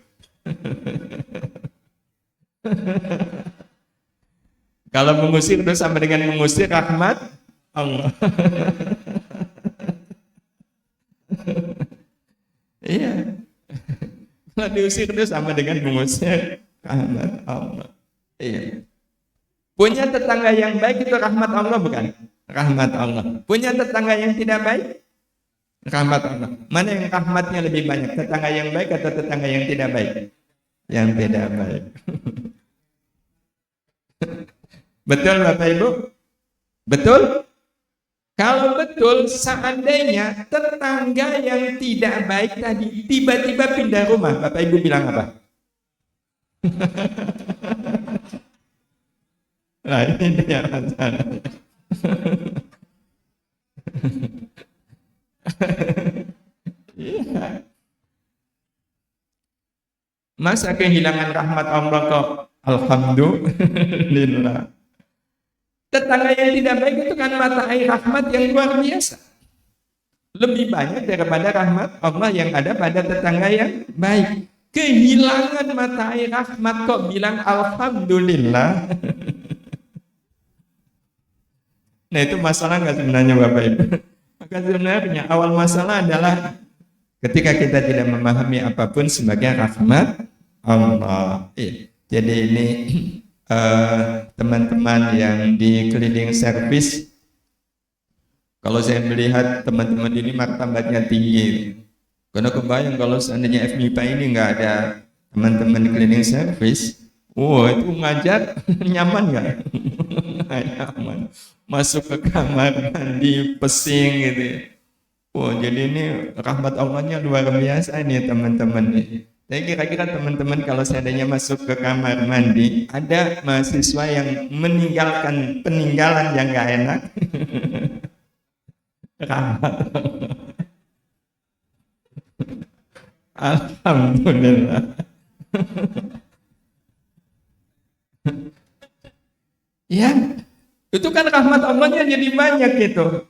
Kalau mengusir itu sama dengan mengusir rahmat Allah. Iya. Kalau diusir itu sama dengan mengusir rahmat Allah. Iya. Punya tetangga yang baik itu rahmat Allah bukan? Rahmat Allah. Punya tetangga yang tidak baik? Rahmat Allah. Mana yang rahmatnya lebih banyak? Tetangga yang baik atau tetangga yang tidak baik? Yang tidak baik. Betul Bapak Ibu? Betul? Kalau betul, seandainya tetangga yang tidak baik tadi tiba-tiba pindah rumah, Bapak Ibu bilang apa? Nah, ini dia masalahnya. Iya. Masa kehilangan rahmat Allah kok alhamdulillah. Tetangga yang tidak baik itu kan mata air rahmat yang luar biasa. Lebih banyak daripada rahmat Allah yang ada pada tetangga yang baik. Kehilangan mata air rahmat kok bilang alhamdulillah. Nah itu masalah nggak sebenarnya Bapak Ibu? Maka sebenarnya awal masalah adalah ketika kita tidak memahami apapun sebagai rahmat Allah. Jadi ini teman-teman yang di cleaning service, kalau saya melihat teman-teman ini martabatnya tinggi. Karena kebayang kalau seandainya FMIPA ini nggak ada teman-teman cleaning service, itu ngajar nyaman nggak? Nyaman. Masuk ke kamar mandi pesing gitu ya. Jadi ini rahmat Allahnya luar biasa nih teman-teman nih. Saya kira-kira teman-teman kalau seandainya masuk ke kamar mandi, ada mahasiswa yang meninggalkan peninggalan yang nggak enak. Rahmat. Alhamdulillah. Ya, itu kan rahmat Allahnya jadi banyak gitu.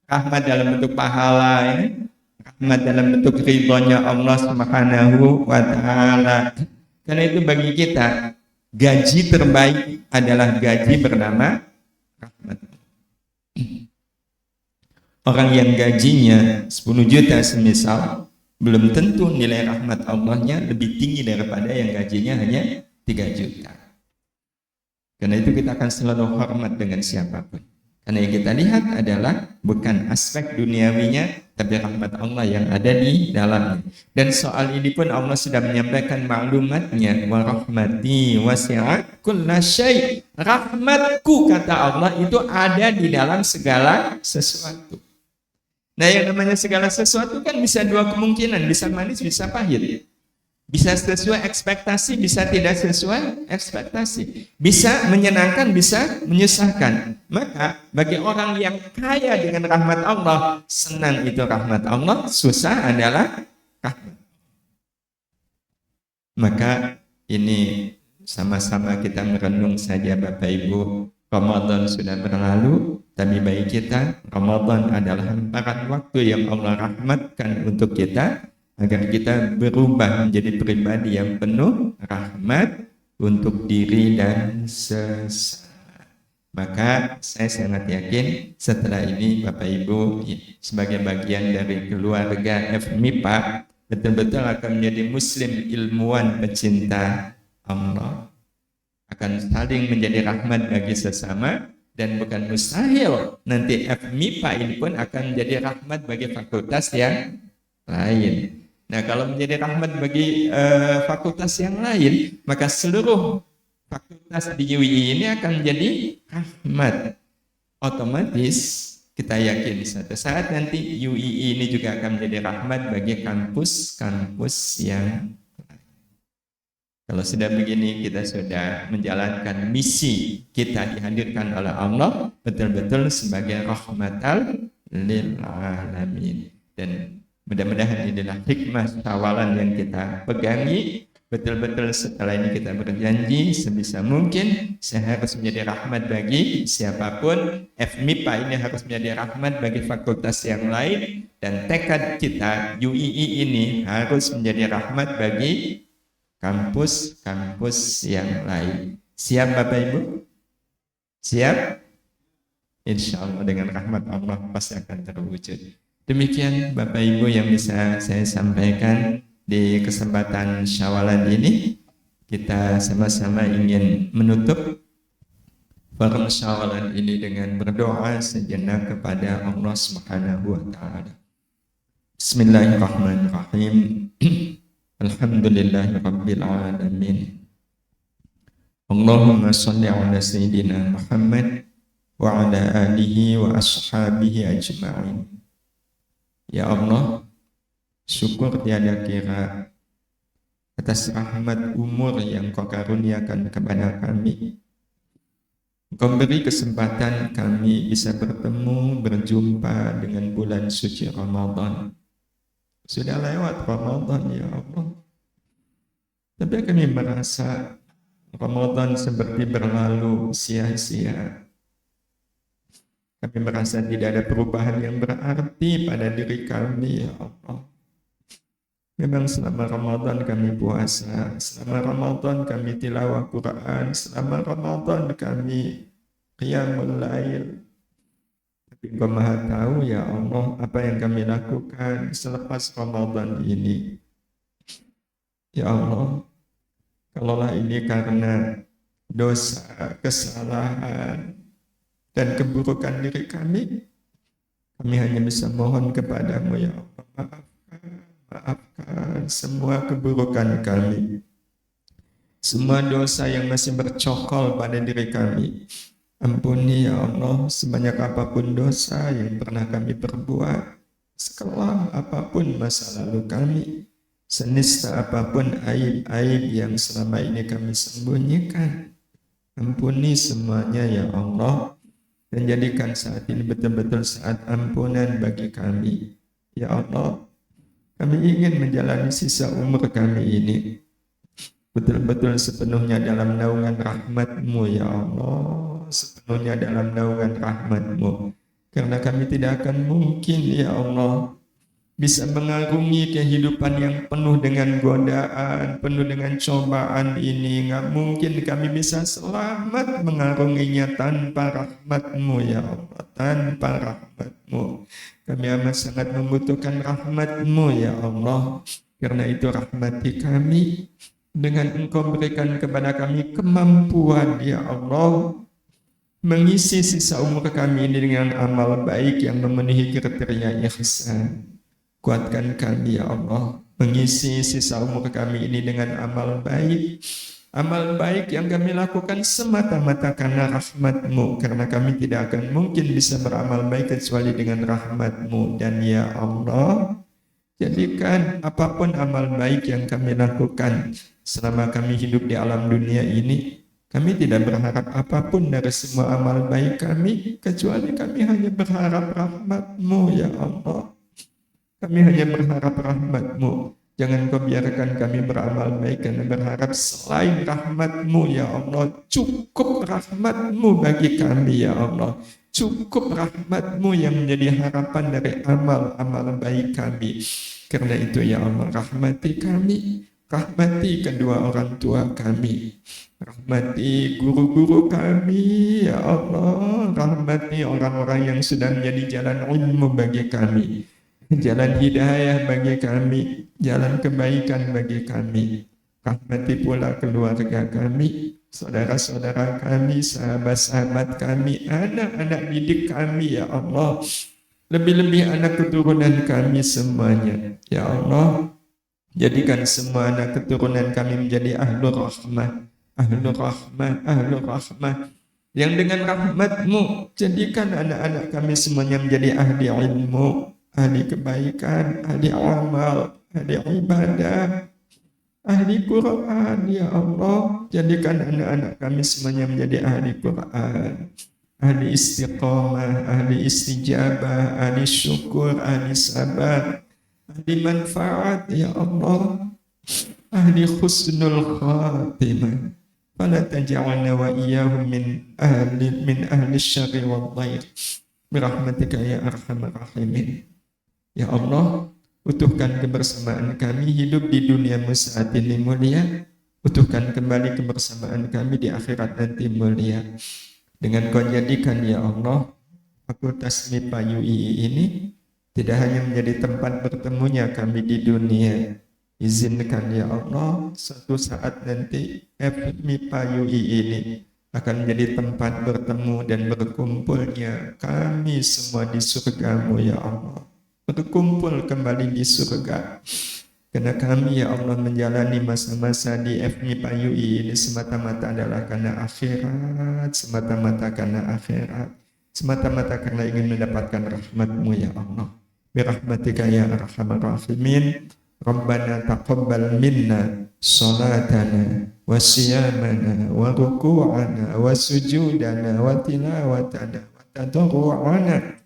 Rahmat dalam bentuk pahala, ya. Rahmat dalam bentuk ridhonya Allah Subhanahu wa Ta'ala. Karena itu bagi kita gaji terbaik adalah gaji bernama rahmat. Orang yang gajinya 10 juta semisal, belum tentu nilai rahmat Allahnya lebih tinggi daripada yang gajinya hanya 3 juta. Karena itu kita akan selalu hormat dengan siapapun. Karena yang kita lihat adalah bukan aspek duniawinya, tapi rahmat Allah yang ada di dalamnya. Dan soal ini pun Allah sudah menyampaikan maklumatnya. Wa rahmati wasi'at kulla syai'. Rahmatku, kata Allah, itu ada di dalam segala sesuatu. Nah yang namanya segala sesuatu kan bisa dua kemungkinan. Bisa manis, bisa pahit. Bisa sesuai ekspektasi, bisa tidak sesuai ekspektasi. Bisa menyenangkan, bisa menyusahkan. Maka bagi orang yang kaya dengan rahmat Allah, senang itu rahmat Allah, susah adalah rahmat. Maka ini sama-sama kita merenung saja Bapak Ibu. Ramadan sudah berlalu, tapi bagi kita Ramadan adalah hamparan waktu yang Allah rahmatkan untuk kita, agar kita berubah menjadi pribadi yang penuh rahmat untuk diri dan sesama. Maka saya sangat yakin setelah ini Bapak Ibu sebagai bagian dari keluarga FMIPA betul-betul akan menjadi muslim ilmuwan pecinta Allah, akan saling menjadi rahmat bagi sesama, dan bukan mustahil nanti FMIPA ini pun akan menjadi rahmat bagi fakultas yang lain. Nah kalau menjadi rahmat bagi fakultas yang lain, maka seluruh fakultas di UI ini akan menjadi rahmat. Otomatis kita yakin suatu saat nanti UI ini juga akan menjadi rahmat bagi kampus-kampus yang lain. Kalau sudah begini, kita sudah menjalankan misi kita dihadirkan oleh Allah betul-betul sebagai rahmatal lil alamin. Dan mudah-mudahan inilah hikmah tawalan yang kita pegangi. Betul-betul setelah ini kita berjanji sebisa mungkin saya harus menjadi rahmat bagi siapapun. FMIPA ini harus menjadi rahmat bagi fakultas yang lain. Dan tekad kita UII ini harus menjadi rahmat bagi kampus-kampus yang lain. Siap Bapak Ibu? Siap? Insya Allah dengan rahmat Allah pasti akan terwujud. Demikian Bapak Ibu yang bisa saya sampaikan di kesempatan Syawalan ini. Kita sama-sama ingin menutup forum Syawalan ini dengan berdoa sejenak kepada Allah Subhanahu wa Ta'ala. Bismillahirrahmanirrahim. Alhamdulillahirabbil alamin. Allahumma shalli ala sayyidina Muhammad wa ala alihi wa ashabihi ajma'in. Ya Allah, syukur tiada kira atas rahmat umur yang Kau karuniakan kepada kami. Engkau beri kesempatan kami bisa bertemu, berjumpa dengan bulan suci Ramadan. Sudah lewat Ramadan ya Allah. Tapi kami merasa Ramadan seperti berlalu sia-sia. Kami merasa tidak ada perubahan yang berarti pada diri kami ya Allah. Memang selama Ramadan kami puasa, selama Ramadan kami tilawah Quran, selama Ramadan kami qiyamul lail. Tapi Engkau Maha tahu ya Allah apa yang kami lakukan selepas Ramadan ini. Ya Allah, kalaulah ini karena dosa, kesalahan, dan keburukan diri kami hanya bisa mohon kepadamu ya Allah, maafkan semua keburukan kami, semua dosa yang masih bercokol pada diri kami. Ampuni ya Allah sebanyak apapun dosa yang pernah kami perbuat, sekelam apapun masa lalu kami, senista apapun aib-aib yang selama ini kami sembunyikan. Ampuni semuanya ya Allah, dan jadikan saat ini betul-betul saat ampunan bagi kami. Ya Allah, kami ingin menjalani sisa umur kami ini betul-betul sepenuhnya dalam naungan rahmat-Mu ya Allah, sepenuhnya dalam naungan rahmat-Mu. Karena kami tidak akan mungkin ya Allah bisa mengarungi kehidupan yang penuh dengan godaan, penuh dengan cobaan ini. Nggak mungkin kami bisa selamat mengarunginya tanpa rahmat-Mu ya Allah, tanpa rahmat-Mu. Kami amat sangat membutuhkan rahmat-Mu ya Allah. Karena itu rahmati kami dengan Engkau berikan kepada kami kemampuan ya Allah mengisi sisa umur kami ini dengan amal baik yang memenuhi kriteria ihsan. Kuatkan kami ya Allah, mengisi sisa umur kami ini dengan amal baik yang kami lakukan semata-mata karena rahmat-Mu, karena kami tidak akan mungkin bisa beramal baik kecuali dengan rahmat-Mu. Dan ya Allah, jadikan apapun amal baik yang kami lakukan selama kami hidup di alam dunia ini, kami tidak berharap apapun dari semua amal baik kami, kecuali kami hanya berharap rahmat-Mu ya Allah. Kami hanya berharap rahmat-Mu. Jangan Kau biarkan kami beramal baik karena berharap selain rahmat-Mu ya Allah. Cukup rahmat-Mu bagi kami ya Allah. Cukup rahmat-Mu yang menjadi harapan dari amal-amal baik kami. Karena itu ya Allah, rahmati kami. Rahmati kedua orang tua kami. Rahmati guru-guru kami ya Allah. Rahmati orang-orang yang sudah menjadi jalan ilmu bagi kami, jalan hidayah bagi kami, jalan kebaikan bagi kami. Rahmati pula keluarga kami, saudara-saudara kami, sahabat-sahabat kami, anak-anak didik kami ya Allah. Lebih-lebih anak keturunan kami semuanya ya Allah. Jadikan semua anak keturunan kami menjadi ahlur rahmah, ahlur rahmah, ahlur rahmah. Yang dengan rahmat-Mu jadikan anak-anak kami semuanya menjadi ahli ilmu, ahli kebaikan, ahli amal, ahli ibadah, ahli Quran ya Allah. Jadikan anak-anak kami semuanya menjadi ahli Quran, ahli istiqamah, ahli istijabah, ahli syukur, ahli sabar, ahli manfaat ya Allah, ahli husnul khatimah. Fala taj'alna wa iyyahum min ahli syarri wal dhair birahmatika ya arhamar rahimin. Ya Allah, utuhkan kebersamaan kami hidup di dunia saat ini mulia, utuhkan kembali kebersamaan kami di akhirat nanti mulia. Dengan Kau jadikan ya Allah Fakultas MIPA UI ini tidak hanya menjadi tempat bertemunya kami di dunia. Izinkan ya Allah suatu saat nanti FMIPA UI ini akan menjadi tempat bertemu dan berkumpulnya kami semua di surga-Mu ya Allah. Berkumpul kembali di surga. Karena kami ya Allah menjalani masa-masa di FMIPA UI ini semata-mata adalah karena akhirat, semata-mata karena akhirat, semata-mata karena ingin mendapatkan rahmat-Mu ya Allah. Birahmatika ya arhamar rahimin. Rabbana taqabbal minna salatana wa siyamana wa ruku'ana wa sujudana wa tilawatana wa tadarru'ana.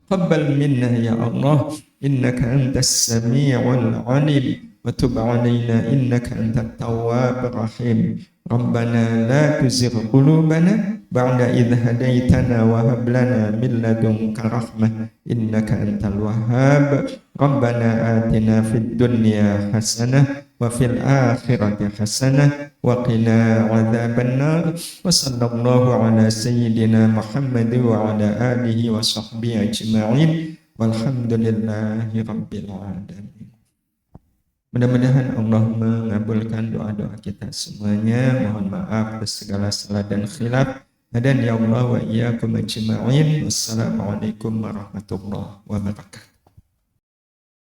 Taqabbal minna ya Allah, innaka antas sami'ul 'alim wa tub 'alaina innaka antat tawwabur rahim. Rabbana la tuzigh qulubana ba'da idh hadaitana wa hab lana min ladunka rahmah innaka antal wahhab. Rabbana atina fid dunya hasanah wa fil akhirati hasanah wa qina adzabannar. Wa sallallahu ala sayyidina Muhammad wa ala alihi wa sahbihi ajma'in. Walhamdulillahi rabbil alamin. Mudah-mudahan Allah mengabulkan doa-doa kita semuanya. Mohon maaf atas segala salah dan khilaf. Dan ya Allah wa iyyakum ajma'in. Wassalamualaikum warahmatullahi wabarakatuh.